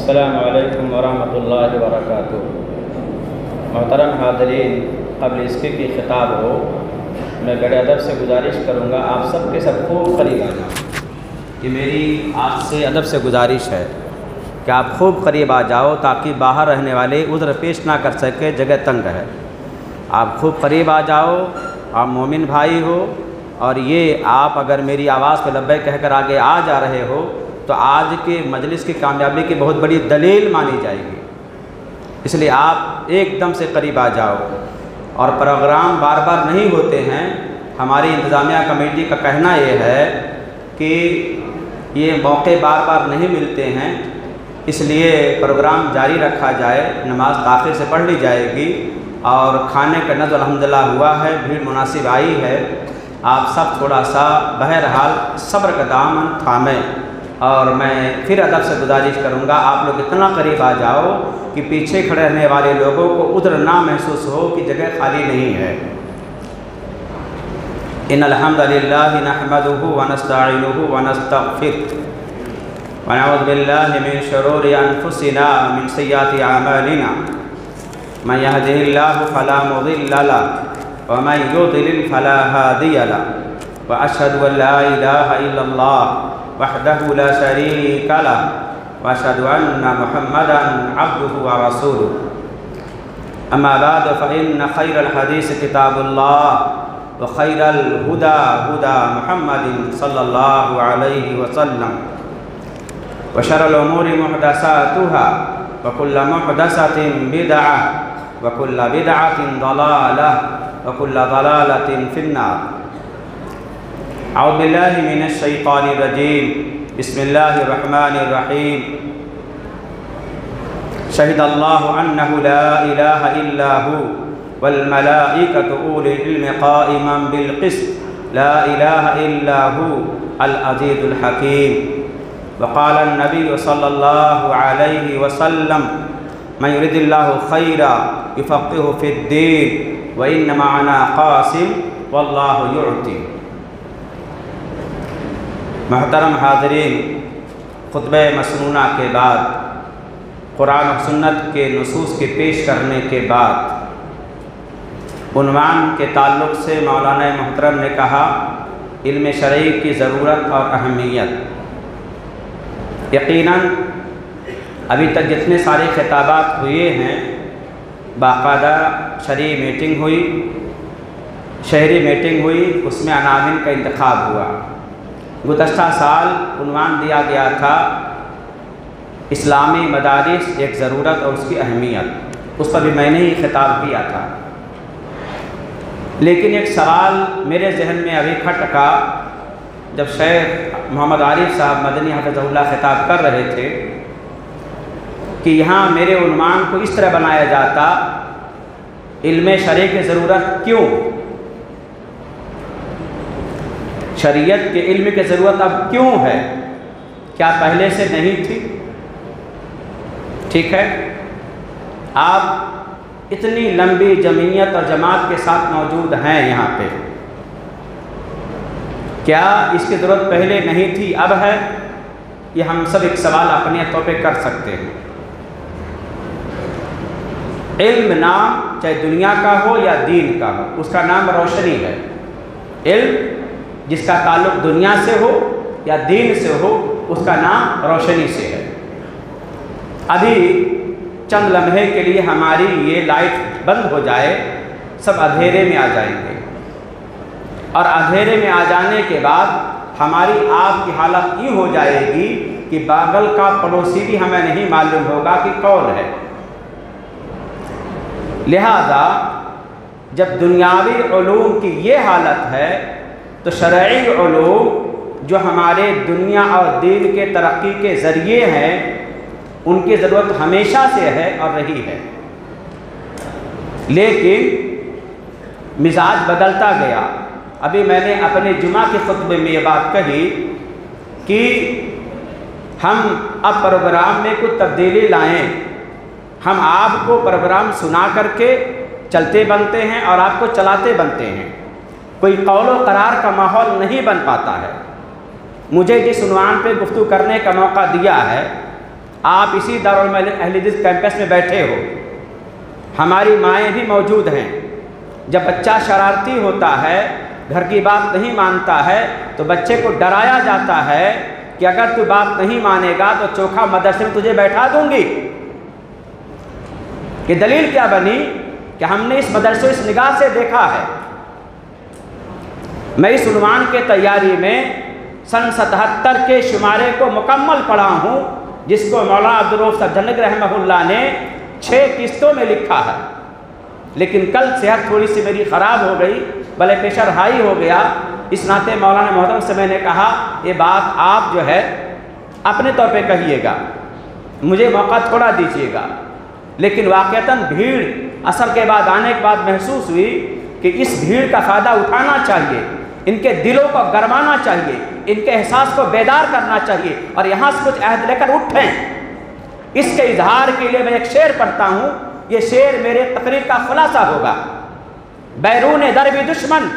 السلام علیکم ورحمۃ اللہ وبرکاتہ۔ محترم حاضرین، قبل اس کی خطاب ہو، میں بڑے ادب سے گزارش کروں گا آپ سب کے سب خوب قریب آ جاؤ۔ یہ میری آپ سے ادب سے گزارش ہے کہ آپ خوب قریب آ جاؤ تاکہ باہر رہنے والے عذر پیش نہ کر سکے، جگہ تنگ ہے۔ آپ خوب قریب آ جاؤ، آپ مومن بھائی ہو، اور یہ آپ اگر میری آواز پہ لبیک کہہ کر آگے آ جا رہے ہو تو آج کے مجلس کی کامیابی کی بہت بڑی دلیل مانی جائے گی، اس لیے آپ ایک دم سے قریب آ جاؤ۔ اور پروگرام بار بار نہیں ہوتے ہیں، ہماری انتظامیہ کمیٹی کا کہنا یہ ہے کہ یہ موقع بار بار نہیں ملتے ہیں، اس لیے پروگرام جاری رکھا جائے، نماز تاخیر سے پڑھ لی جائے گی، اور کھانے کا نظر الحمدللہ ہوا ہے، بھیڑ مناسب آئی ہے۔ آپ سب تھوڑا سا بہرحال صبر کا دامن تھامیں، اور میں پھر ادب سے گزارش کروں گا آپ لوگ اتنا قریب آ جاؤ کہ پیچھے کھڑے رہنے والے لوگوں کو عذر نہ محسوس ہو کہ جگہ خالی نہیں ہے۔ ان الحمد للہ نحمدہ ونستعینہ ونستغفرہ ونعوذ باللہ من شرور انفسنا من سیئات اعمالنا من یہدہ اللہ فلا مضل لہ ومن یضلل فلا ہادی لہ واشہد ان لا الہ الا اللہ وحدہ لا شریک لہ واشہد ان محمدا عبدہ ورسولہ اما بعد فإن خیر الحدیث کتاب اللہ وخیر الہدی ہدی محمد صلی اللہ علیہ وسلم وشر الامور محدثاتها وكل محدثة بدعة وكل بدعة ضلالة وكل ضلالة في النار۔ اعوذ باللہ من الشیطان الرجیم، بسم اللہ الرحمن الرحیم۔ شہد اللہ انہ لا الہ الا ہو والملائکۃ اولی العلم قائما بالقسط لا الہ الا ہو العزیز الحکیم۔ وقال النبی صلی اللہ علیہ وسلم من یرد اللہ خیرا یفقہہ فی الدین وان معنا قاسم واللہ یعطی۔ محترم حاضرین، خطبہ مسنونہ کے بعد، قرآن و سنت کے نصوص کے پیش کرنے کے بعد، عنوان کے تعلق سے مولانا محترم نے کہا علم شرعی کی ضرورت اور اہمیت۔ یقیناً ابھی تک جتنے سارے خطابات ہوئے ہیں، باقاعدہ شرعی میٹنگ ہوئی، شہری میٹنگ ہوئی، اس میں عناوین کا انتخاب ہوا۔ گزشتہ سال عنوان دیا گیا تھا اسلامی مدارس ایک ضرورت اور اس کی اہمیت، اس پر بھی میں نے ہی خطاب کیا تھا۔ لیکن ایک سوال میرے ذہن میں ابھی کھٹکا جب شیخ محمد عارف صاحب مدنی حفظہ اللہ خطاب کر رہے تھے کہ یہاں میرے عنوان کو اس طرح بنایا جاتا علم شرع کی ضرورت کیوں؟ شریعت کے علم کی ضرورت اب کیوں ہے؟ کیا پہلے سے نہیں تھی؟ ٹھیک ہے، آپ اتنی لمبی جمعیت اور جماعت کے ساتھ موجود ہیں یہاں پہ، کیا اس کی ضرورت پہلے نہیں تھی اب ہے؟ یہ ہم سب ایک سوال اپنے طور پہ کر سکتے ہیں۔ علم نام چاہے دنیا کا ہو یا دین کا ہو، اس کا نام روشنی ہے۔ علم جس کا تعلق دنیا سے ہو یا دین سے ہو، اس کا نام روشنی سے ہے۔ ابھی چند لمحے کے لیے ہماری یہ لائٹ بند ہو جائے، سب اندھیرے میں آ جائیں گے، اور اندھیرے میں آ جانے کے بعد ہماری آپ کی حالت یہ ہو جائے گی کہ بغل کا پڑوسی بھی ہمیں نہیں معلوم ہوگا کہ کون ہے۔ لہذا جب دنیاوی علوم کی یہ حالت ہے تو شرعی علوم جو ہمارے دنیا اور دین کے ترقی کے ذریعے ہیں، ان کی ضرورت ہمیشہ سے ہے اور رہی ہے، لیکن مزاج بدلتا گیا۔ ابھی میں نے اپنے جمعہ کے خطبے میں یہ بات کہی کہ ہم اب پروگرام میں کچھ تبدیلی لائیں، ہم آپ کو پروگرام سنا کر کے چلتے بنتے ہیں اور آپ کو چلاتے بنتے ہیں، کوئی قول و قرار کا ماحول نہیں بن پاتا ہے۔ مجھے جس عنوان پہ گفتگو کرنے کا موقع دیا ہے آپ اسی دارالعلوم اہل حدیث کیمپس میں بیٹھے ہو، ہماری مائیں بھی موجود ہیں۔ جب بچہ شرارتی ہوتا ہے، گھر کی بات نہیں مانتا ہے، تو بچے کو ڈرایا جاتا ہے کہ اگر تو بات نہیں مانے گا تو چوکھا مدرسے میں تجھے بیٹھا دوں گی۔ کہ دلیل کیا بنی کہ ہم نے اس مدرسے اس نگاہ سے دیکھا ہے۔ میں اس عنوان کے تیاری میں سن 77 کے شمارے کو مکمل پڑھا ہوں، جس کو مولانا عبدالرؤف سبزنگ رحمہ اللہ نے 6 قسطوں میں لکھا ہے۔ لیکن کل صحت تھوڑی سی میری خراب ہو گئی، بلڈ پریشر ہائی ہو گیا، اس ناطے مولانا محترم سے میں نے کہا یہ بات آپ جو ہے اپنے طور پہ کہیے گا، مجھے موقع تھوڑا دیجیے گا۔ لیکن واقعتاً بھیڑ عصر کے بعد آنے کے بعد محسوس ہوئی کہ اس بھیڑ کا فائدہ اٹھانا چاہیے، ان کے دلوں کو گرمانا چاہیے، ان کے احساس کو بیدار کرنا چاہیے، اور یہاں سے کچھ عہد لے کر اٹھیں۔ اس کے اظہار کے لیے میں ایک شعر پڑھتا ہوں، یہ شعر میرے تقریر کا خلاصہ ہوگا۔ بیرون در بھی دشمن،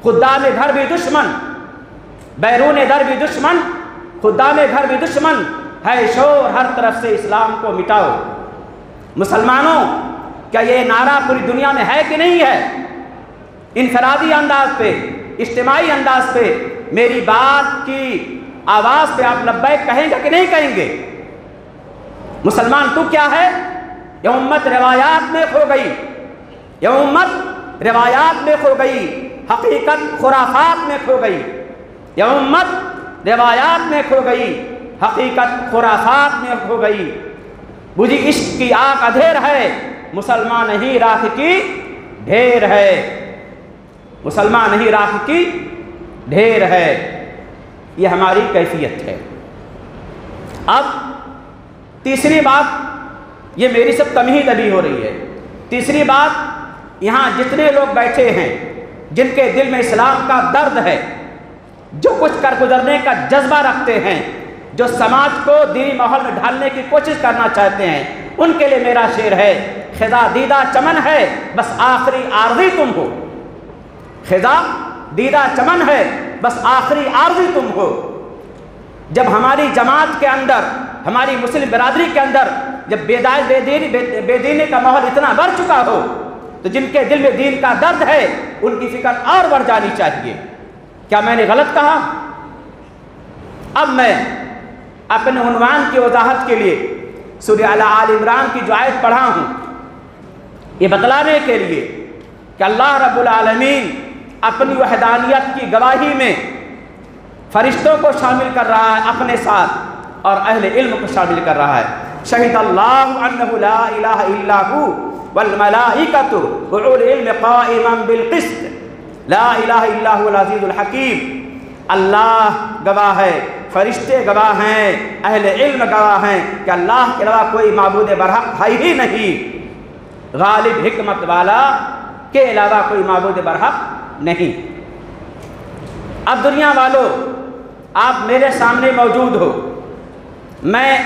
خدام گھر بھی دشمن، بیرون در بھی دشمن، خدام گھر بھی دشمن، ہے شور ہر طرف سے اسلام کو مٹاؤ۔ مسلمانوں، کیا یہ نعرہ پوری دنیا میں ہے کہ نہیں ہے؟ انفرادی انداز پہ، اجتماعی انداز پہ میری بات کی آواز پہ آپ لبیک کہیں گے کہ نہیں کہیں گے؟ مسلمان تو کیا ہے؟ یہ امت روایات میں کھو گئی، یہ امت روایات میں کھو گئی، حقیقت خرافات میں کھو گئی، یہ امت روایات میں کھو گئی، حقیقت خرافات میں کھو گئی۔ بجھی عشق کی آگ ادھیر ہے، مسلمان نہیں راکھ کی ڈھیر ہے، مسلمان نہیں راکھ کی ڈھیر ہے۔ یہ ہماری کیفیت ہے۔ اب تیسری بات، یہ میری سب تمہید ابھی ہو رہی ہے۔ تیسری بات، یہاں جتنے لوگ بیٹھے ہیں جن کے دل میں اسلام کا درد ہے، جو کچھ کر گزرنے کا جذبہ رکھتے ہیں، جو سماج کو دینی ماحول میں ڈھالنے کی کوشش کرنا چاہتے ہیں، ان کے لیے میرا شعر ہے، خزاں دیدہ چمن ہے بس آخری عارضی تم ہو۔ خزاں دیدہ چمن ہے بس آخری عارضی تم ہو۔ جب ہماری جماعت کے اندر، ہماری مسلم برادری کے اندر جب بے دینی کا ماحول اتنا بڑھ چکا ہو، تو جن کے دل میں دین کا درد ہے ان کی فکر اور بڑھ جانی چاہیے۔ کیا میں نے غلط کہا؟ اب میں اپنے عنوان کی وضاحت کے لیے سورہ آل عمران کی جو آیت پڑھا ہوں، یہ بتلانے کے لیے کہ اللہ رب العالمین اپنی وحدانیت کی گواہی میں فرشتوں کو شامل کر رہا ہے اپنے ساتھ، اور اہل علم کو شامل کر رہا ہے۔ شہد اللہ انہ لا الہ الا ہو والملائکۃ واولو العلم قائما بالقسط لا الہ الا هو العزیز الحکیم۔ اللہ گواہ ہے، فرشتے گواہ ہیں، اہل علم گواہ ہیں کہ اللہ کے علاوہ کوئی معبود برحق ہے ہی نہیں، غالب حکمت والا کے علاوہ کوئی معبود برحق نہیں۔ اب دنیا والوں، آپ میرے سامنے موجود ہو، میں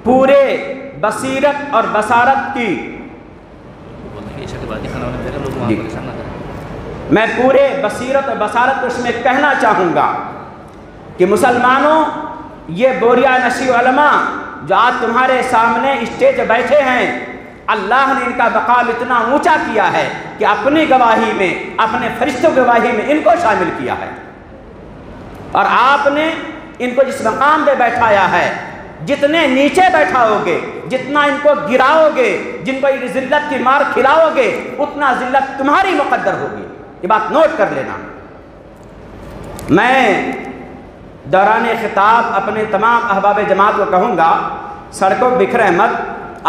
پورے بصیرت اور بصارت کی میں پورے بصیرت اور بصارت کو اس میں کہنا چاہوں گا کہ مسلمانوں، یہ بوریا نشی علماء جو آج تمہارے سامنے اسٹیج بیٹھے ہیں، اللہ نے ان کا مقام اتنا اونچا کیا ہے کہ اپنی گواہی میں، اپنے فرشتوں کی گواہی میں ان کو شامل کیا ہے، اور آپ نے ان کو جس مقام پہ بیٹھایا ہے، جتنے نیچے بیٹھاؤ گے، جتنا ان کو گراؤ گے، جن کو یہ ذلت کی مار کھلاؤ گے، اتنا ذلت تمہاری مقدر ہوگی۔ یہ بات نوٹ کر لینا۔ میں دوران خطاب اپنے تمام احباب جماعت کو کہوں گا، سڑکوں بکھرے مت،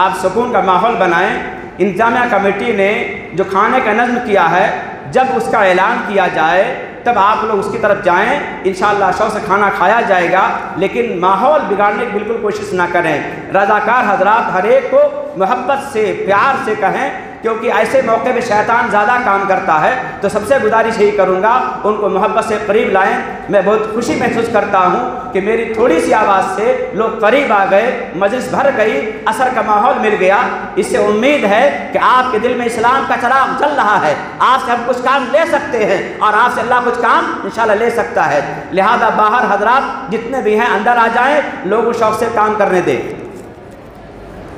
آپ سکون کا ماحول بنائیں۔ انتظامیہ کمیٹی نے جو کھانے کا نظم کیا ہے، جب اس کا اعلان کیا جائے تب آپ لوگ اس کی طرف جائیں، انشاءاللہ شوق سے کھانا کھایا جائے گا، لیکن ماحول بگاڑنے کی بالکل کوشش نہ کریں۔ رضاکار حضرات ہر ایک کو محبت سے پیار سے کہیں، کیونکہ ایسے موقع پہ شیطان زیادہ کام کرتا ہے۔ تو سب سے گزارش یہی کروں گا ان کو محبت سے قریب لائیں۔ میں بہت خوشی محسوس کرتا ہوں کہ میری تھوڑی سی آواز سے لوگ قریب آ گئے، مجلس بھر گئی، عصر کا ماحول مل گیا۔ اس سے امید ہے کہ آپ کے دل میں اسلام کا چراغ جل رہا ہے، آپ سے ہم کچھ کام لے سکتے ہیں اور آپ سے اللہ کچھ کام انشاءاللہ لے سکتا ہے۔ لہذا باہر حضرات جتنے بھی ہیں اندر آ جائیں، لوگوں شوق سے کام کرنے دیں۔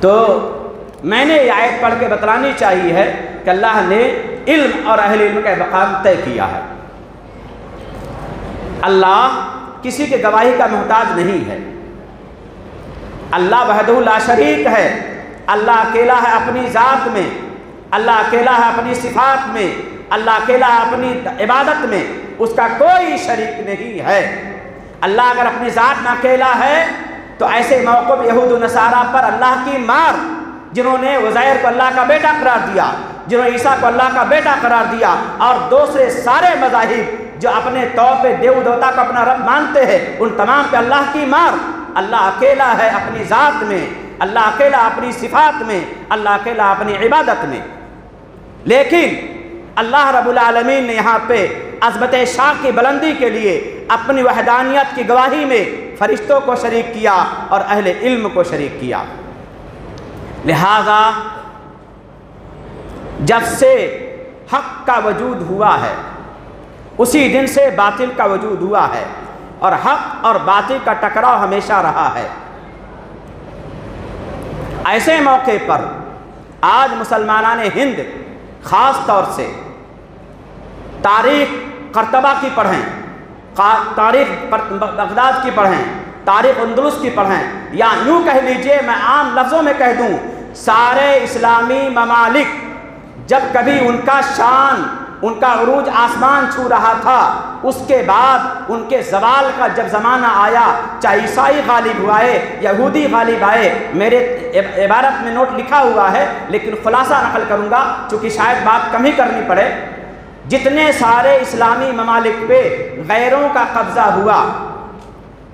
تو میں نے یہ آیت پڑھ کے بتلانی چاہیے ہے کہ اللہ نے علم اور اہل علم کا مقام طے کیا ہے۔ اللہ کسی کے گواہی کا محتاج نہیں ہے۔ اللہ وحدہ لا شریک ہے، اللہ اکیلا ہے اپنی ذات میں، اللہ اکیلا ہے اپنی صفات میں، اللہ اکیلا ہے اپنی عبادت میں، اس کا کوئی شریک نہیں ہے۔ اللہ اگر اپنی ذات میں اکیلا ہے تو ایسے موقع میں یہود و نصارہ پر اللہ کی مار، جنہوں نے عزیر کو اللہ کا بیٹا قرار دیا، جنہوں نے عیسیٰ کو اللہ کا بیٹا قرار دیا، اور دوسرے سارے مذاہب جو اپنے طور پہ دیو دیوتا کو اپنا رب مانتے ہیں، ان تمام پہ اللہ کی مار۔ اللہ اکیلا ہے اپنی ذات میں، اللہ اکیلا اپنی صفات میں، اللہ اکیلا اپنی عبادت میں۔ لیکن اللہ رب العالمین نے یہاں پہ عظمت شان کی بلندی کے لیے اپنی وحدانیت کی گواہی میں فرشتوں کو شریک کیا اور اہل علم کو شریک کیا۔ لہذا جب سے حق کا وجود ہوا ہے اسی دن سے باطل کا وجود ہوا ہے، اور حق اور باطل کا ٹکراؤ ہمیشہ رہا ہے۔ ایسے موقع پر آج مسلمانان ہند خاص طور سے تاریخ قرطبہ کی پڑھیں، تاریخ بغداد کی پڑھیں، تاریخ اندلس کی پڑھیں، یا یوں کہہ لیجئے، میں عام لفظوں میں کہہ دوں، سارے اسلامی ممالک جب کبھی ان کا شان، ان کا عروج آسمان چھو رہا تھا، اس کے بعد ان کے زوال کا جب زمانہ آیا، چاہے عیسائی غالب آئے، یہودی غالب آئے، میرے عبارت میں نوٹ لکھا ہوا ہے لیکن خلاصہ نقل کروں گا چونکہ شاید بات کم ہی کرنی پڑے۔ جتنے سارے اسلامی ممالک پہ غیروں کا قبضہ ہوا،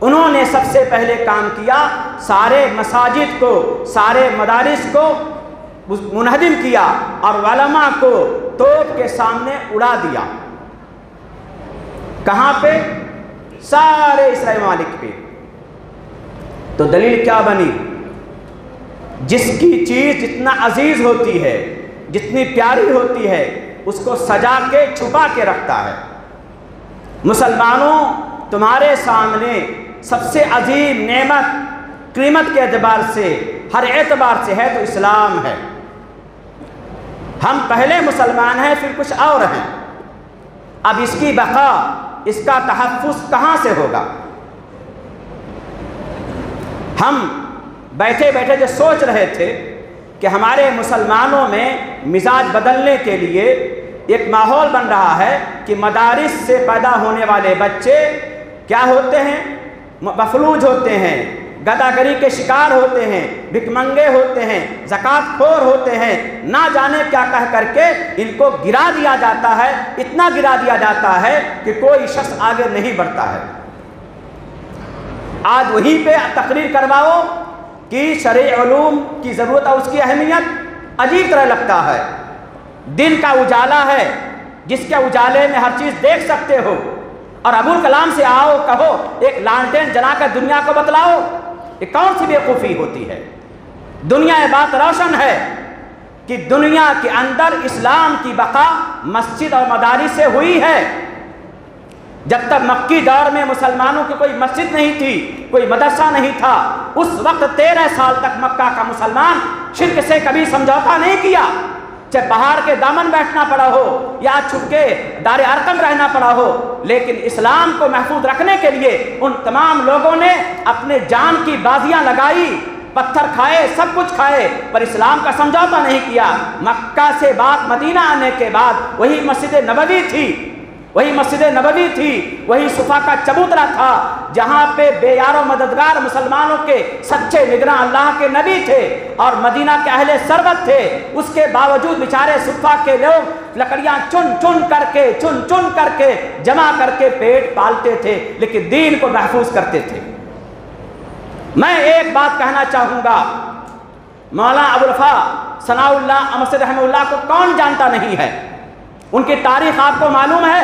انہوں نے سب سے پہلے کام کیا، سارے مساجد کو، سارے مدارس کو منہدم کیا اور علماء کو توپ کے سامنے اڑا دیا۔ کہاں پہ؟ سارے اسلامی ممالک پہ۔ تو دلیل کیا بنی؟ جس کی چیز جتنا عزیز ہوتی ہے، جتنی پیاری ہوتی ہے، اس کو سجا کے چھپا کے رکھتا ہے۔ مسلمانوں، تمہارے سامنے سب سے عظیم نعمت قیمت کے اعتبار سے، ہر اعتبار سے ہے تو اسلام ہے۔ ہم پہلے مسلمان ہیں، پھر کچھ اور ہیں۔ اب اس کی بقا، اس کا تحفظ کہاں سے ہوگا؟ ہم بیٹھے بیٹھے جو سوچ رہے تھے کہ ہمارے مسلمانوں میں مزاج بدلنے کے لیے ایک ماحول بن رہا ہے کہ مدارس سے پیدا ہونے والے بچے کیا ہوتے ہیں؟ مفلوج ہوتے ہیں، گداگری کے شکار ہوتے ہیں، بھکمنگے ہوتے ہیں، زکوٰۃ خور ہوتے ہیں، نہ جانے کیا کہہ کر کے ان کو گرا دیا جاتا ہے، اتنا گرا دیا جاتا ہے کہ کوئی شخص آگے نہیں بڑھتا ہے۔ آج وہیں پہ تقریر کرواؤ کہ شرعی علوم کی ضرورت اور اس کی اہمیت، عجیب طرح لگتا ہے۔ دن کا اجالا ہے جس کے اجالے میں ہر چیز دیکھ سکتے ہو، اور ابوالکلام سے آؤ کہو ایک لانٹین جلا کر دنیا کو بتلاؤ، یہ کون سی بیوقوفی ہوتی ہے؟ دنیا یہ بات روشن ہے کہ دنیا کے اندر اسلام کی بقا مسجد اور مدارس سے ہوئی ہے۔ جب تک مکی دور میں مسلمانوں کی کوئی مسجد نہیں تھی، کوئی مدرسہ نہیں تھا، اس وقت 13 سال تک مکہ کا مسلمان شرک سے کبھی سمجھوتا نہیں کیا، چاہے پہاڑ کے دامن بیٹھنا پڑا ہو یا چھپ کے دار ارقم رہنا پڑا ہو، لیکن اسلام کو محفوظ رکھنے کے لیے ان تمام لوگوں نے اپنے جان کی بازیاں لگائی، پتھر کھائے، سب کچھ کھائے، پر اسلام کا سمجھوتا نہیں کیا۔ مکہ سے بعد مدینہ آنے کے بعد وہی مسجد نبوی تھی، وہی مسجد نبوی تھی، وہی صفا کا چبوترا تھا جہاں پہ بے یار و مددگار مسلمانوں کے سچے نگراں اللہ کے نبی تھے اور مدینہ کے اہل ثروت تھے۔ اس کے باوجود بیچارے صفا کے لوگ لکڑیاں چن چن کر کے جمع کر کے پیٹ پالتے تھے، لیکن دین کو محفوظ کرتے تھے۔ میں ایک بات کہنا چاہوں گا مولانا ابوالوفا ثناء اللہ امرسد رحمہ اللہ کو کون جانتا نہیں ہے؟ ان کی تاریخ آپ کو معلوم ہے؟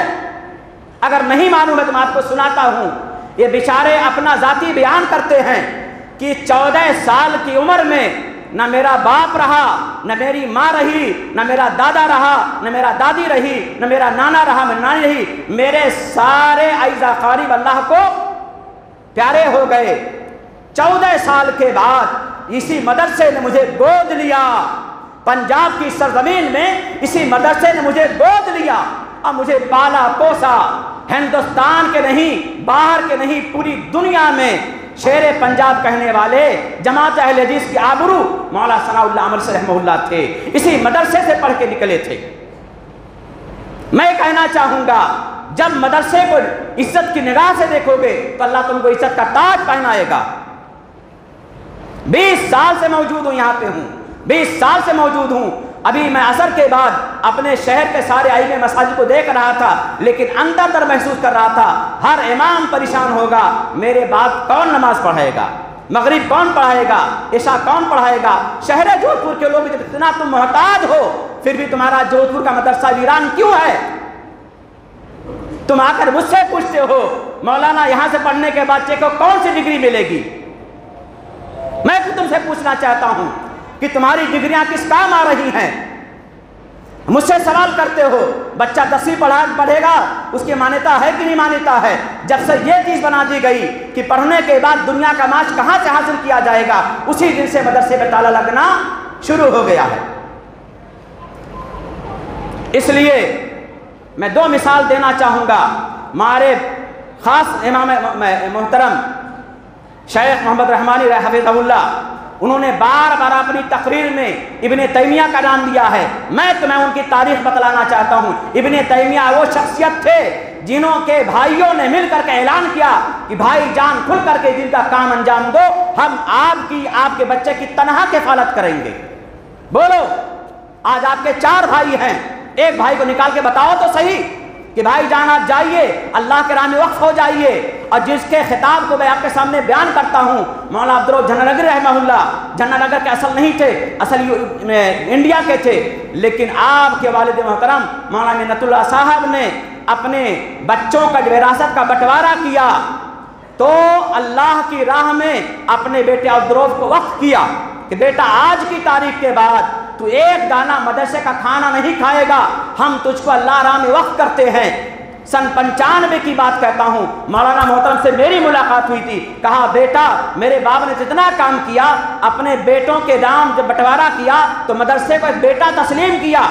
اگر نہیں معلوم ہے تو میں آپ کو سناتا ہوں۔ یہ بیچارے اپنا ذاتی بیان کرتے ہیں کہ 14 سال کی عمر میں نہ میرا باپ رہا، نہ میری ماں رہی، نہ میرا دادا رہا، نہ میرا دادی رہی، نہ میرا نانا رہا، میری نانی رہی، میرے سارے اعزا قریب اللہ کو پیارے ہو گئے۔ 14 سال کے بعد اسی مدرسے نے مجھے گود لیا، پنجاب کی سرزمین میں اسی مدرسے نے مجھے گود لیا اور مجھے پالا پوسا۔ ہندوستان کے نہیں، باہر کے نہیں، پوری دنیا میں شیر پنجاب کہنے والے جماعت اہل حدیث کی آبرو مولانا ثناء اللہ امرسد رحمہ اللہ تھے، اسی مدرسے سے پڑھ کے نکلے تھے۔ میں کہنا چاہوں گا جب مدرسے کو عزت کی نگاہ سے دیکھو گے تو اللہ تم کو عزت کا تاج پہنائے گا۔ 20 سال سے موجود ہوں، یہاں پہ ہوں، 20 سال سے موجود ہوں۔ ابھی میں عصر کے بعد اپنے شہر کے سارے ائمہ مساجد کو دیکھ رہا تھا، لیکن اندر در محسوس کر رہا تھا ہر امام پریشان ہوگا، میرے بعد کون نماز پڑھائے گا، مغرب کون پڑھائے گا، عشاء کون پڑھائے گا۔ شہر جودھ پور کے لوگ جب اتنا تم محتاج ہو، پھر بھی تمہارا جودھ پور کا مدرسہ ویران کیوں ہے؟ تم آ کر مجھ سے پوچھتے ہو مولانا یہاں سے پڑھنے کے بعد کو کون سی ڈگری ملے گی؟ میں تم سے پوچھنا چاہتا ہوں کہ تمہاری ڈگریاں کس کام آ رہی ہیں؟ مجھ سے سوال کرتے ہو بچہ 10ویں پڑھے گا، اس کی مانیتا ہے کہ نہیں مانیتا ہے؟ جب سے یہ چیز بنا دی گئی کہ پڑھنے کے بعد دنیا کا معاش کہاں سے حاصل کیا جائے گا، اسی دن سے مدرسے میں تالا لگنا شروع ہو گیا ہے۔ اس لیے میں 2 مثال دینا چاہوں گا۔ ہمارے خاص امام محترم شیخ محمد رحمانی حفظہ اللہ، انہوں نے بار بار اپنی تقریر میں ابن تیمیہ کا نام دیا ہے۔ میں تمہیں ان کی تاریخ بتلانا چاہتا ہوں۔ ابن تیمیہ وہ شخصیت تھے جنہوں کے بھائیوں نے مل کر کے اعلان کیا کہ بھائی جان کھل کر کے دین کا کام انجام دو، ہم آپ کے بچے کی تنہا کفالت کریں گے۔ بولو، آج آپ کے 4 بھائی ہیں، ایک بھائی کو نکال کے بتاؤ تو صحیح کہ بھائی جان آپ جائیے، اللہ کے راہ میں وقف ہو جائیے۔ اور جس کے خطاب کو میں آپ کے سامنے بیان کرتا ہوں، مولانا عبدالرؤف جھنڈا نگری رحمہ اللہ، جھنڈا نگر کے اصل نہیں تھے، اصل انڈیا کے تھے، لیکن آپ کے والد محترم مولانا منت اللہ صاحب نے اپنے بچوں کا جو وراثت کا بٹوارا کیا تو اللہ کی راہ میں اپنے بیٹے عبدالرؤف کو وقف کیا کہ بیٹا آج کی تاریخ کے بعد تو ایک دانہ مدرسے کا کھانا نہیں کھائے گا، ہم تجھ کو اللہ راہ میں وقف کرتے ہیں۔ سن 95 کی بات کہتا ہوں، مولانا محترم سے میری ملاقات ہوئی تھی، کہا بیٹا میرے باپ نے جتنا کام کیا، اپنے بیٹوں کے نام جب بٹوارا کیا تو مدرسے کو ایک بیٹا تسلیم کیا۔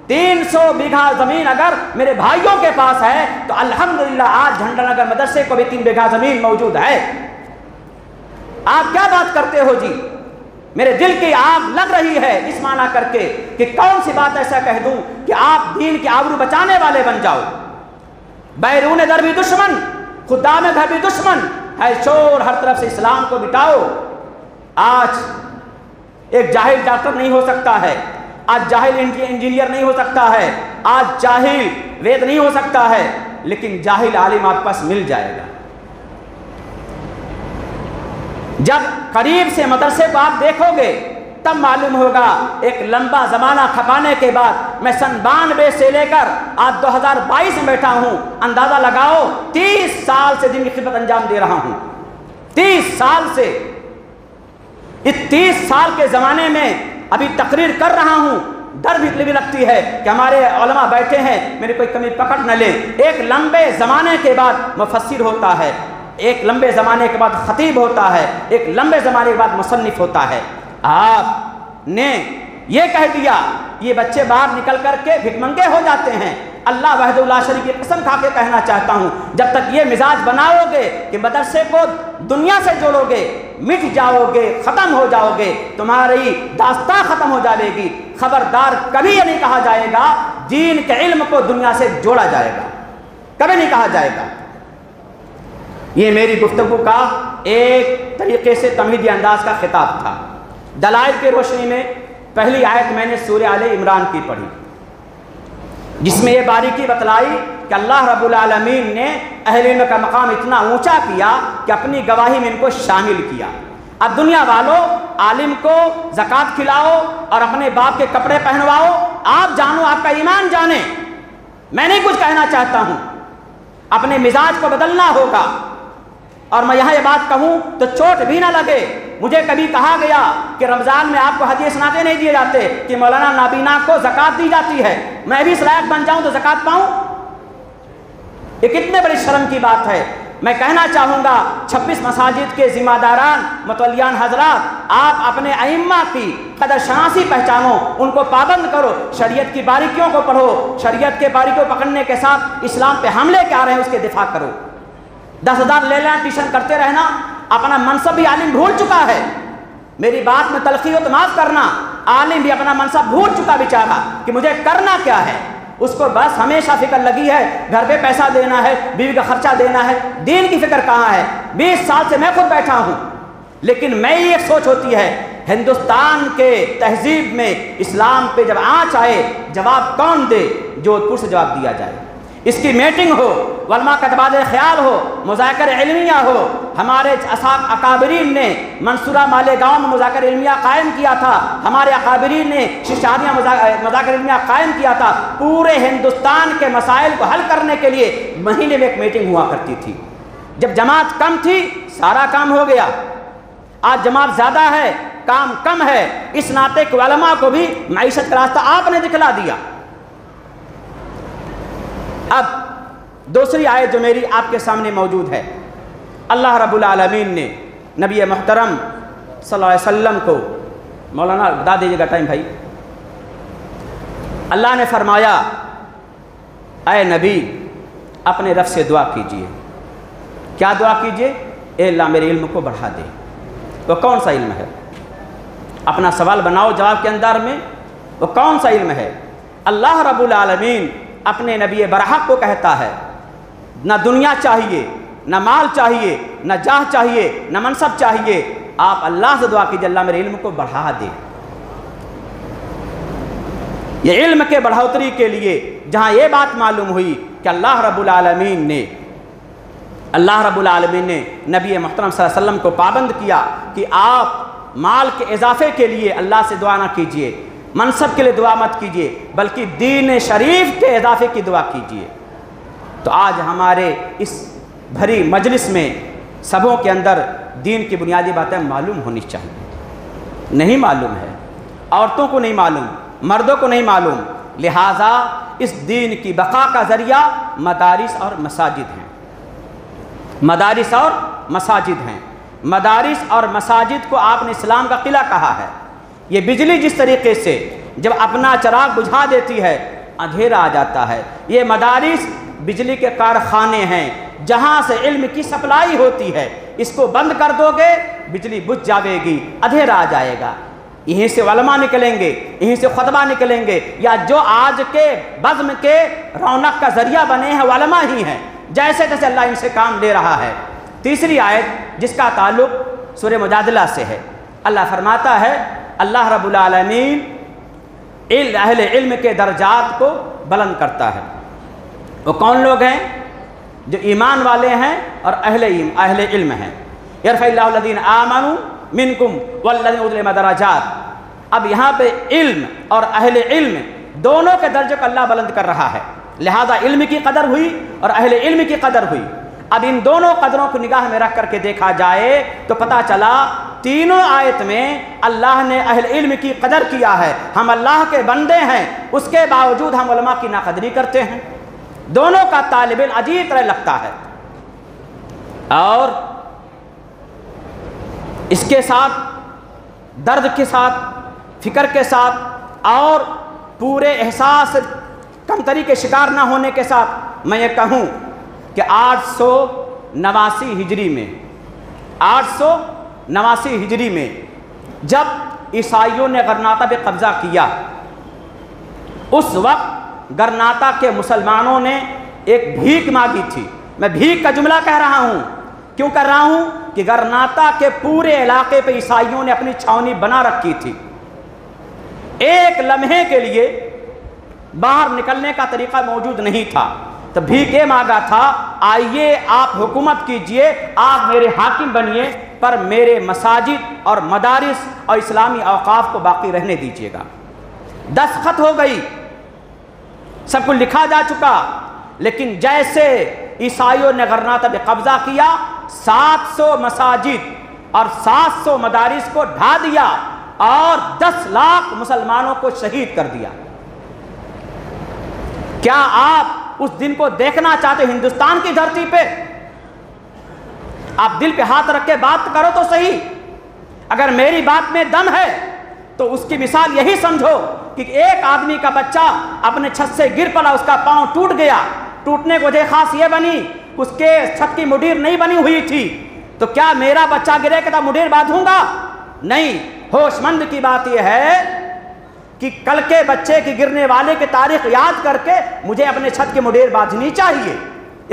300 بیگھہ زمین اگر میرے بھائیوں کے پاس ہے تو الحمدللہ آج جھنڈا نگر مدرسے کو بھی 3 بیگھہ زمین موجود ہے۔ آپ کیا بات کرتے ہو جی؟ میرے دل کی آگ لگ رہی ہے اس معنی کر کے کہ کون سی بات ایسا کہہ دوں کہ آپ دین کی آبرو بچانے والے بن جاؤ۔ بیرون در بھی دشمن، خدا میں گھر بھی دشمن ہے، شور ہر طرف سے اسلام کو مٹاؤ۔ آج ایک جاہل ڈاکٹر نہیں ہو سکتا ہے، آج جاہل انجینئر نہیں ہو سکتا ہے، آج جاہل وید نہیں ہو سکتا ہے، لیکن جاہل عالم آپ پاس مل جائے گا۔ جب قریب سے مدرسے کو آپ دیکھو گے تب معلوم ہوگا۔ ایک لمبا زمانہ کھپانے کے بعد میں سن 92 سے لے کر آج 2022 میں بیٹھا ہوں، اندازہ لگاؤ 30 سال سے دین کی خدمت انجام دے رہا ہوں۔ 30 سال سے، اس 30 سال کے زمانے میں ابھی تقریر کر رہا ہوں، ڈر بھی لگتی ہے کہ ہمارے علماء بیٹھے ہیں میری کوئی کمی پکڑ نہ لیں۔ ایک لمبے زمانے کے بعد مفسر ہوتا ہے، ایک لمبے زمانے کے بعد خطیب ہوتا ہے، ایک لمبے زمانے کے بعد مصنف ہوتا ہے۔ آپ نے یہ کہہ دیا، یہ بچے باہر نکل کر کے بھکمنگے ہو جاتے ہیں۔ اللہ وحدہ لا شریک کی قسم کھا کے کہنا چاہتا ہوں، جب تک یہ مزاج بناؤ گے کہ مدرسے کو دنیا سے جوڑو گے، مٹ جاؤ گے، ختم ہو جاؤ گے، تمہاری داستان ختم ہو جائے گی۔ خبردار، کبھی یہ نہیں کہا جائے گا دین کے علم کو دنیا سے جوڑا جائے گا، کبھی نہیں کہا جائے گا۔ یہ میری گفتگو کا ایک طریقے سے تمہیدی انداز کا خطاب تھا۔ دلائل کی روشنی میں پہلی آیت میں نے سورہ آل عمران کی پڑھی، جس میں یہ باریکی بتلائی کہ اللہ رب العالمین نے اہل علم کا مقام اتنا اونچا کیا کہ اپنی گواہی میں ان کو شامل کیا۔ اب دنیا والوں عالم کو زکوٰۃ کھلاؤ اور اپنے باپ کے کپڑے پہنواؤ، آپ جانو، آپ کا ایمان جانے، میں نہیں کچھ کہنا چاہتا ہوں، اپنے مزاج کو بدلنا ہوگا۔ اور میں یہاں یہ بات کہوں تو چوٹ بھی نہ لگے، مجھے کبھی کہا گیا کہ رمضان میں آپ کو ہدیے سناتے نہیں دیے جاتے، کہ مولانا نابینا کو زکوٰۃ دی جاتی ہے، میں بھی اس لائق بن جاؤں تو زکوٰۃ پاؤں؟ یہ کتنے بڑی شرم کی بات ہے۔ میں کہنا چاہوں گا 26 مساجد کے ذمہ داران متولیان حضرات، آپ اپنے ائمہ کی قدر شناسی پہچانو، ان کو پابند کرو، شریعت کی باریکیوں کو پڑھو، شریعت کے باریکیوں پکڑنے کے ساتھ اسلام پہ حملے کیا رہے ہیں اس کے دفاع کرو۔ 10,000 لے لینا ٹیوشن کرتے رہنا، اپنا منصب بھی عالم بھول چکا ہے، میری بات میں تلخی ہو تو معاف کرنا، عالم بھی اپنا منصب بھول چکا بیچارہ کہ مجھے کرنا کیا ہے، اس کو بس ہمیشہ فکر لگی ہے گھر پہ پیسہ دینا ہے، بیوی کا خرچہ دینا ہے، دین کی فکر کہاں ہے؟ 20 سال سے میں خود بیٹھا ہوں، لیکن میں یہ ایک سوچ ہوتی ہے ہندوستان کے تہذیب میں اسلام پہ جب آنچ آئے جواب کون دے؟ جودھپور سے جواب دیا جائے، اس کی میٹنگ ہو، علماء کا تبادلہ خیال ہو، مذاکر علمیہ ہو۔ ہمارے اکابرین نے منصورہ مالیگاؤں میں مذاکر علمیہ قائم کیا تھا، ہمارے اکابرین نے ششادیاں مذاکر علمیہ قائم کیا تھا، پورے ہندوستان کے مسائل کو حل کرنے کے لیے مہینے میں ایک میٹنگ ہوا کرتی تھی۔ جب جماعت کم تھی سارا کام ہو گیا، آج جماعت زیادہ ہے کام کم ہے، اس ناطے کے علماء کو بھی معیشت کا راستہ آپ نے دکھلا دیا۔ اب دوسری آیت جو میری آپ کے سامنے موجود ہے، اللہ رب العالمین نے نبی محترم صلی اللہ علیہ وسلم کو، مولانا بتا دیجیے گا ٹائم بھائی، اللہ نے فرمایا اے نبی اپنے رب سے دعا کیجئے۔ کیا دعا کیجئے؟ اے اللہ میرے علم کو بڑھا دے۔ وہ کون سا علم ہے؟ اپنا سوال بناؤ جواب کے اندر میں، وہ کون سا علم ہے؟ اللہ رب العالمین اپنے نبی برحق کو کہتا ہے نہ دنیا چاہیے، نہ مال چاہیے، نہ جاہ چاہیے، نہ منصب چاہیے، آپ اللہ سے دعا کیجئے اللہ میرے علم کو بڑھا دے۔ یہ علم کے بڑھوتری کے لیے جہاں یہ بات معلوم ہوئی کہ اللہ رب العالمین نے نبی محترم صلی اللہ علیہ وسلم کو پابند کیا کہ آپ مال کے اضافے کے لیے اللہ سے دعا نہ کیجئے، منصب کے لیے دعا مت کیجئے، بلکہ دین شریف کے اضافے کی دعا کیجئے۔ تو آج ہمارے اس بھری مجلس میں سبوں کے اندر دین کی بنیادی باتیں معلوم ہونی چاہیے، نہیں معلوم ہے، عورتوں کو نہیں معلوم، مردوں کو نہیں معلوم، لہٰذا اس دین کی بقا کا ذریعہ مدارس اور مساجد ہیں، مدارس اور مساجد ہیں۔ مدارس اور مساجد کو آپ نے اسلام کا قلعہ کہا ہے۔ یہ بجلی جس طریقے سے جب اپنا چراغ بجھا دیتی ہے اندھیرا آ جاتا ہے، یہ مدارس بجلی کے کارخانے ہیں جہاں سے علم کی سپلائی ہوتی ہے، اس کو بند کر دو گے بجلی بجھ جاوے گی، اندھیرا آ جائے گا، یہیں سے علماء نکلیں گے، یہیں سے خطبہ نکلیں گے، یا جو آج کے بزم کے رونق کا ذریعہ بنے ہیں علماء ہی ہیں، جیسے جیسے اللہ ان سے کام لے رہا ہے۔ تیسری آیت جس کا تعلق سورہ مجادلہ سے ہے، اللہ فرماتا ہے اللہ رب العالمین اہل علم کے درجات کو بلند کرتا ہے۔ وہ کون لوگ ہیں؟ جو ایمان والے ہیں اور اہل علم ہیں۔ یرفع اللہ الذین آمنوا منکم والذین اوتوا العلم درجات۔ اب یہاں پہ علم اور اہل علم دونوں کے درجے کو اللہ بلند کر رہا ہے، لہذا علم کی قدر ہوئی اور اہل علم کی قدر ہوئی۔ اب ان دونوں قدروں کو نگاہ میں رکھ کر کے دیکھا جائے تو پتہ چلا تینوں آیت میں اللہ نے اہل علم کی قدر کیا ہے۔ ہم اللہ کے بندے ہیں، اس کے باوجود ہم علماء کی ناقدری کرتے ہیں۔ دونوں کا طالب علم عجیب طرح لگتا ہے، اور اس کے ساتھ درد کے ساتھ، فکر کے ساتھ اور پورے احساس کمتری کے شکار نہ ہونے کے ساتھ میں یہ کہوں کہ 889 ہجری میں جب عیسائیوں نے غرناطہ پہ قبضہ کیا، اس وقت غرناطہ کے مسلمانوں نے ایک بھیک مانگی تھی۔ میں بھیک کا جملہ کہہ رہا ہوں، کیوں کر رہا ہوں کہ غرناطہ کے پورے علاقے پہ عیسائیوں نے اپنی چھاونی بنا رکھی تھی۔ ایک لمحے کے لیے باہر نکلنے کا طریقہ موجود نہیں تھا، تو بھیک یہ مانگا تھا آئیے آپ حکومت کیجئے، آپ میرے حاکم بنیے، پر میرے مساجد اور مدارس اور اسلامی اوقاف کو باقی رہنے دیجیے گا۔ دستخط ہو گئی، سب کچھ لکھا جا چکا، لیکن جیسے عیسائیوں نے غرناطہ پہ قبضہ کیا، 700 مساجد اور 700 مدارس کو ڈھا دیا اور 10 لاکھ مسلمانوں کو شہید کر دیا۔ کیا آپ اس دن کو دیکھنا چاہتے ہندوستان کی دھرتی پہ؟ آپ دل پہ ہاتھ رکھ کے بات کرو تو صحیح۔ اگر میری بات میں دم ہے تو اس کی مثال یہی سمجھو کہ ایک آدمی کا بچہ اپنے چھت سے گر پڑا، اس کا پاؤں ٹوٹ گیا، ٹوٹنے کی وجہ خاص یہ بنی اس کے چھت کی مڈیر نہیں بنی ہوئی تھی، تو کیا میرا بچہ گرے کہ مڈیر باندھوں گا؟ نہیں۔ ہوش مند کی بات یہ ہے کہ کل کے بچے کی گرنے والے کی تاریخ یاد کر کے مجھے اپنے چھت کی مڈیر باندھنی چاہیے،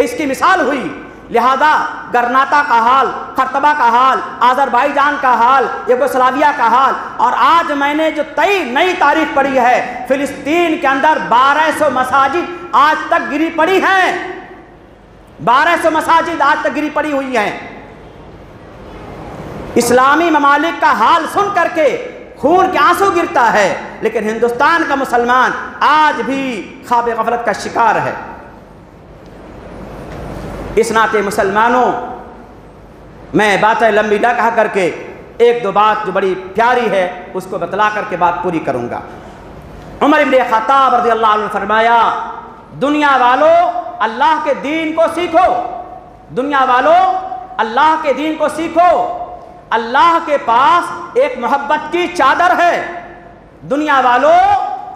اس کی مثال ہوئی۔ لہذا گرناطہ کا حال، قرطبہ کا حال، آذربائیجان کا حال، یوگوسلاویہ کا حال، اور آج میں نے جو نئی تاریخ پڑھی ہے، فلسطین کے اندر 1200 مساجد آج تک گری پڑی ہیں، 1200 مساجد آج تک گری پڑی ہوئی ہیں۔ اسلامی ممالک کا حال سن کر کے خون کے آنسو گرتا ہے، لیکن ہندوستان کا مسلمان آج بھی خواب غفلت کا شکار ہے۔ اس ناطے مسلمانوں، میں باتیں لمبی نہ کہا کر کے ایک دو بات جو بڑی پیاری ہے اس کو بتلا کر کے بات پوری کروں گا۔ عمر بن خطاب رضی اللہ عنہ نے فرمایا، دنیا والو اللہ کے دین کو سیکھو، دنیا والو اللہ کے دین کو سیکھو، اللہ کے پاس ایک محبت کی چادر ہے۔ دنیا والو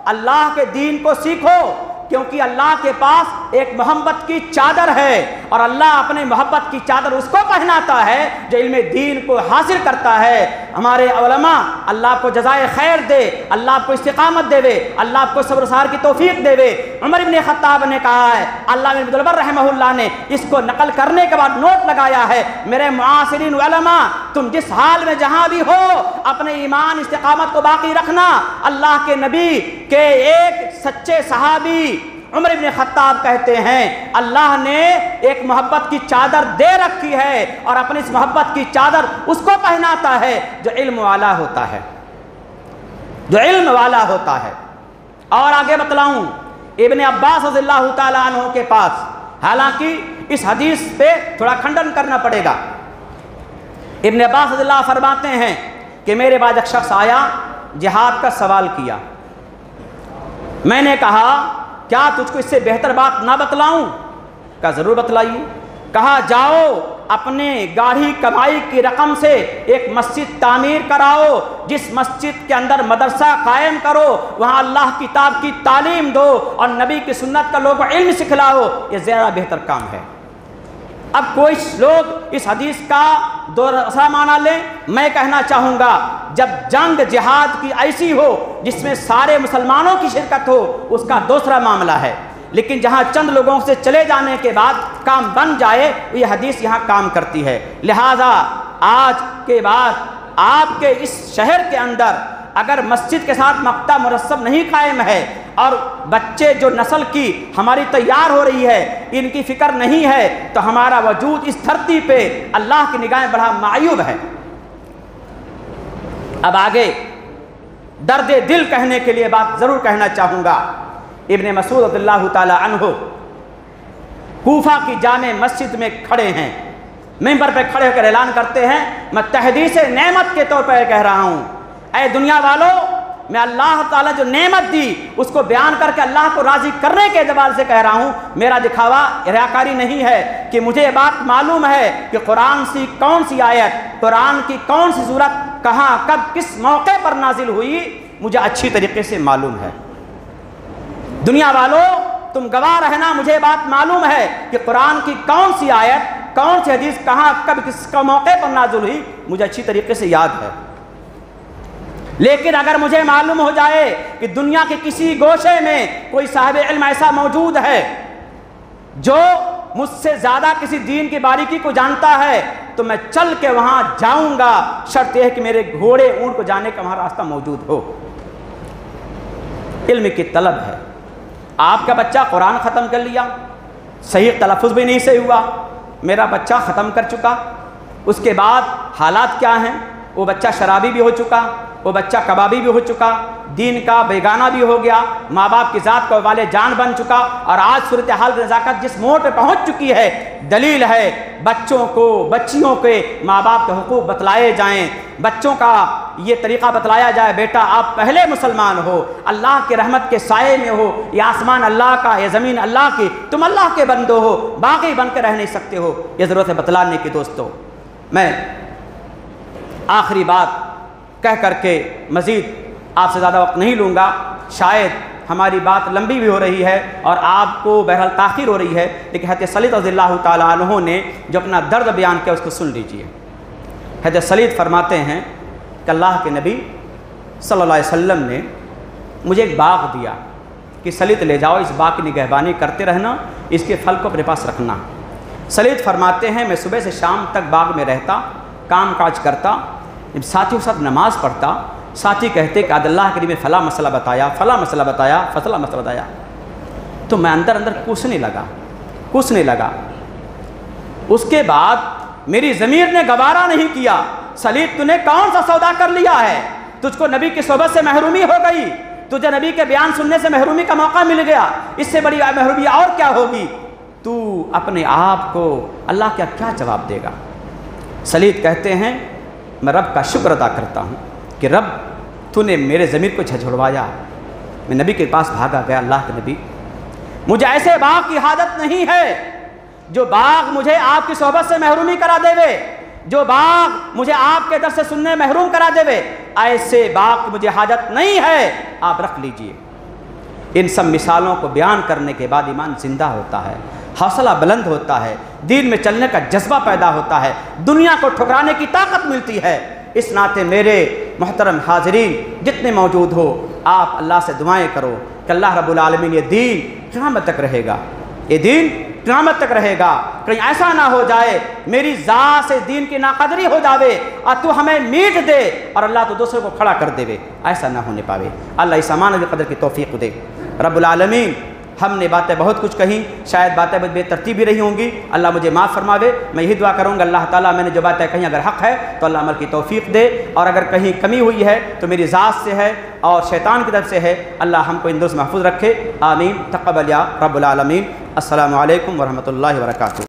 اللہ کے دین کو سیکھو، کیونکہ اللہ کے پاس ایک محبت کی چادر ہے، اور اللہ اپنے محبت کی چادر اس کو پہناتا ہے جو علم دین کو حاصل کرتا ہے۔ ہمارے علماء اللہ آپ کو جزائے خیر دے، اللہ آپ کو استقامت دے، اللہ آپ کو صبر و سہار کی توفیق دے۔ عمر بن خطاب نے کہا ہے، علامہ ابن عبد البر رحمہ اللہ نے اس کو نقل کرنے کے بعد نوٹ لگایا ہے، میرے معاصرین علماء، تم جس حال میں جہاں بھی ہو اپنے ایمان استقامت کو باقی رکھنا۔ اللہ کے نبی کے ایک سچے صحابی عمر بن خطاب کہتے ہیں، اللہ نے ایک محبت کی چادر دے رکھی ہے، اور اپنی اس محبت کی چادر اس کو پہناتا ہے جو علم والا ہوتا ہے، جو علم والا ہوتا ہے۔ اور آگے بتلاؤں، ابن عباس رضی اللہ تعالیٰ عنہ کے پاس، حالانکہ اس حدیث پہ تھوڑا کھنڈن کرنا پڑے گا، ابن عباس رضی اللہ فرماتے ہیں کہ میرے بعد ایک شخص آیا، جہاد کا سوال کیا، میں نے کہا کیا تجھ کو اس سے بہتر بات نہ بتلاؤں؟ کہا ضرور بتلائیے۔ کہا جاؤ اپنے گاڑھی کمائی کی رقم سے ایک مسجد تعمیر کراؤ، جس مسجد کے اندر مدرسہ قائم کرو، وہاں اللہ کی کتاب کی تعلیم دو اور نبی کی سنت کا لوگوں کو علم سکھلاؤ، یہ زیادہ بہتر کام ہے۔ اب کوئی لوگ اس حدیث کا دوسرا معنی لیں، میں کہنا چاہوں گا جب جنگ جہاد کی ایسی ہو جس میں سارے مسلمانوں کی شرکت ہو، اس کا دوسرا معاملہ ہے، لیکن جہاں چند لوگوں سے چلے جانے کے بعد کام بن جائے، یہ حدیث یہاں کام کرتی ہے۔ لہذا آج کے بعد آپ کے اس شہر کے اندر اگر مسجد کے ساتھ مقطع مرسم نہیں قائم ہے، اور بچے جو نسل کی ہماری تیار ہو رہی ہے ان کی فکر نہیں ہے، تو ہمارا وجود اس دھرتی پہ اللہ کی نگاہیں بڑا معیوب ہے۔ اب آگے درد دل کہنے کے لیے بات ضرور کہنا چاہوں گا۔ ابن مسعود رضی اللہ تعالی عنہ کوفہ کی جامع مسجد میں کھڑے ہیں، ممبر پہ کھڑے ہو کر اعلان کرتے ہیں، میں تحدیث نعمت کے طور پر کہہ رہا ہوں، اے دنیا والو، میں اللہ تعالیٰ جو نعمت دی اس کو بیان کر کے اللہ کو راضی کرنے کے اعتبار سے کہہ رہا ہوں، میرا دکھاوا ریاکاری نہیں ہے، کہ مجھے یہ بات معلوم ہے کہ قرآن سی کون سی آیت، قرآن کی کون سی صورت کہاں کب کس موقع پر نازل ہوئی، مجھے اچھی طریقے سے معلوم ہے۔ دنیا والو تم گواہ رہنا، مجھے بات معلوم ہے کہ قرآن کی کون سی آیت، کون سی حدیث کہاں کب کس کا موقع پر نازل ہوئی، مجھے اچھی طریقے سے یاد ہے۔ لیکن اگر مجھے معلوم ہو جائے کہ دنیا کے کسی گوشے میں کوئی صاحب علم ایسا موجود ہے جو مجھ سے زیادہ کسی دین کی باریکی کو جانتا ہے، تو میں چل کے وہاں جاؤں گا، شرط یہ ہے کہ میرے گھوڑے اونٹ کو جانے کا وہاں راستہ موجود ہو۔ علم کی طلب ہے۔ آپ کا بچہ قرآن ختم کر لیا، صحیح تلفظ بھی نہیں سے ہوا، میرا بچہ ختم کر چکا، اس کے بعد حالات کیا ہیں؟ وہ بچہ شرابی بھی ہو چکا، وہ بچہ کبابی بھی ہو چکا، دین کا بیگانہ بھی ہو گیا، ماں باپ کی ذات کا والے جان بن چکا، اور آج صورتحال کی نزاکت جس موڑ پہ پہنچ چکی ہے، دلیل ہے بچوں کو، بچیوں کے ماں باپ کے حقوق بتلائے جائیں، بچوں کا یہ طریقہ بتلایا جائے، بیٹا آپ پہلے مسلمان ہو، اللہ کے رحمت کے سائے میں ہو، یہ آسمان اللہ کا، یہ زمین اللہ کی، تم اللہ کے بندو ہو، باغی بن کے رہ نہیں سکتے ہو، یہ ضرورت ہے بتلانے کی۔ دوستو، میں آخری بات کہہ کر کے مزید آپ سے زیادہ وقت نہیں لوں گا، شاید ہماری بات لمبی بھی ہو رہی ہے اور آپ کو بہرحال تاخیر ہو رہی ہے، لیکن حضرت سلید رضی اللہ تعالیٰ عنہ نے جو اپنا درد بیان کیا اس کو سن لیجئے۔ حضرت سلید فرماتے ہیں کہ اللہ کے نبی صلی اللہ علیہ وسلم نے مجھے ایک باغ دیا کہ سلید لے جاؤ، اس باغ کی نگہبانی کرتے رہنا، اس کے پھل کو اپنے پاس رکھنا۔ سلید فرماتے ہیں میں صبح سے شام تک باغ میں رہتا، کام کاج کرتا، جب ساتھیوں کے ساتھ نماز پڑھتا، ساتھی کہتے کہ اللہ کے لیے فلاں مسئلہ بتایا، فلاں مسئلہ بتایا، فلاں مسئلہ بتایا، تو میں اندر اندر کوسنے لگا۔ اس کے بعد میری ضمیر نے گوارا نہیں کیا، سلید تو نے کون سا سودا کر لیا ہے؟ تجھ کو نبی کی صحبت سے محرومی ہو گئی، تجھے نبی کے بیان سننے سے محرومی کا موقع مل گیا، اس سے بڑی محرومی اور کیا ہوگی؟ تو اپنے آپ کو اللہ کا کیا جواب دے گا؟ سلید کہتے ہیں میں رب کا شکر ادا کرتا ہوں کہ رب تو نے میرے ضمیر کو جھنجھوڑوایا، میں نبی کے پاس بھاگا گیا، اللہ کے نبی مجھے ایسے باغ کی حاجت نہیں ہے جو باغ مجھے آپ کی صحبت سے محرومی کرا دے وے، جو باغ مجھے آپ کے در سے سننے محروم کرا دے وے، ایسے باغ کی مجھے حاجت نہیں ہے، آپ رکھ لیجئے۔ ان سب مثالوں کو بیان کرنے کے بعد ایمان زندہ ہوتا ہے، حوصلہ بلند ہوتا ہے، دین میں چلنے کا جذبہ پیدا ہوتا ہے، دنیا کو ٹھکرانے کی طاقت ملتی ہے۔ اس ناطے میرے محترم حاضرین جتنے موجود ہو، آپ اللہ سے دعائیں کرو کہ اللہ رب العالمین یہ دین قیامت تک رہے گا، یہ دین قیامت تک رہے گا، کہیں ایسا نہ ہو جائے میری ذات سے دین کی ناقدری ہو جاوے اور تو ہمیں میٹ دے اور اللہ تو دوسرے کو کھڑا کر دے، ایسا نہ ہونے پاوے۔ اللہ اس امان کی قدر کی توفیق دے۔ رب العالمین ہم نے باتیں بہت کچھ کہیں، شاید باتیں بے ترتیب بھی رہی ہوں گی، اللہ مجھے معاف فرماوے۔ میں یہی دعا کروں گا اللہ تعالیٰ میں نے جو باتیں کہیں اگر حق ہے تو اللہ عمل کی توفیق دے، اور اگر کہیں کمی ہوئی ہے تو میری ذات سے ہے اور شیطان کی طرف سے ہے، اللہ ہم کو ان درست محفوظ رکھے، آمین۔ تقبل یا رب العالمین۔ السلام علیکم ورحمۃ اللہ وبرکاتہ۔